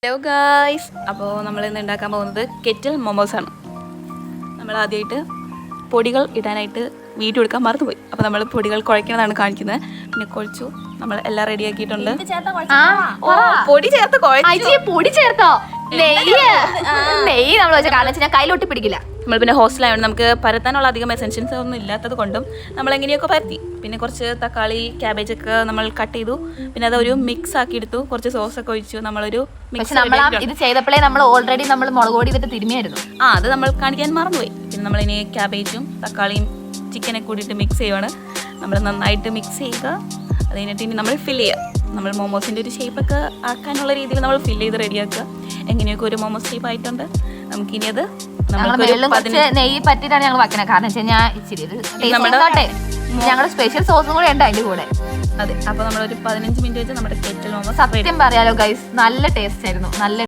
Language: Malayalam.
ഹലോ ഗായ്സ്, അപ്പോൾ നമ്മൾ ഇന്ന് ഉണ്ടാക്കാൻ പോകുന്നത് കെറ്റിൽ മൊമോസാണ്. നമ്മൾ ആദ്യമായിട്ട് പൊടികൾ ഇടാനായിട്ട് വീഡിയോ എടുക്കാൻ മറന്നുപോയി. അപ്പോൾ നമ്മൾ പൊടികൾ കുഴയ്ക്കുന്നതാണ് കാണിക്കുന്നത്. പിന്നെ കുഴച്ചു, നമ്മൾ എല്ലാം റെഡിയാക്കിയിട്ടുണ്ട്. പൊടി ചേർത്ത് പൊടി ചേർത്തോ? നെയ്യ് നമ്മൾ വെച്ച കാരണം ഞാൻ കയ്യിലൊട്ടി പിടിക്കില്ല. നമ്മൾ പിന്നെ ഹോസ്റ്റലായതുകൊണ്ട് നമുക്ക് പരത്താനുള്ള അധികം എസെൻഷ്യൻസ് ഒന്നും ഇല്ലാത്തത് കൊണ്ടും നമ്മൾ എങ്ങനെയൊക്കെ പരത്തി. പിന്നെ കുറച്ച് തക്കാളി, ക്യാബേജൊക്കെ നമ്മൾ കട്ട് ചെയ്തു. പിന്നെ അതൊരു മിക്സ് ആക്കി എടുത്തു. കുറച്ച് സോസൊക്കെ ഒഴിച്ചു. നമ്മളൊരു മിക്സ് ഇത് ചെയ്തപ്പോഴേ നമ്മൾ ഓൾറെഡി നമ്മൾ മുളക് പൊടി ഇതിട്ട് തിരുമിയായിരുന്നു. അത് നമ്മൾ കാണിക്കാൻ മറന്നുപോയി. പിന്നെ നമ്മളിനി ക്യാബേജും തക്കാളിയും ചിക്കനെ കൂടിയിട്ട് മിക്സ് ചെയ്യുവാണ്. നമ്മൾ നന്നായിട്ട് മിക്സ് ചെയ്യുക. അത് കഴിഞ്ഞിട്ട് ഇനി നമ്മൾ ഫില്ല് ചെയ്യുക. നമ്മൾ മോമോസിൻ്റെ ഒരു ഷേപ്പൊക്കെ ആക്കാനുള്ള രീതിയിൽ നമ്മൾ ഫില്ല് ചെയ്ത് റെഡിയാക്കുക. എങ്ങനെയൊക്കെ ഒരു മോമോസ് ഷേപ്പ് ആയിട്ടുണ്ട്. നമുക്കിനി അത് നെയ്യ് പറ്റിയിട്ടാണ് ഞങ്ങൾ വെക്കുന്നത്. കാരണം വെച്ച് കഴിഞ്ഞാൽ ഇച്ചിരി ഞങ്ങളുടെ സ്പെഷ്യൽ സോസും കൂടെ ഉണ്ട് അതിന്റെ കൂടെ. അതെ, അപ്പോൾ നമ്മളൊരു 15 മിനിറ്റ് വെച്ച് നമ്മുടെ കെറ്റിൽ മോമോസ്. സത്യം പറയാലോ ഗൈസ്, നല്ല ടേസ്റ്റ് ആയിരുന്നു. നല്ല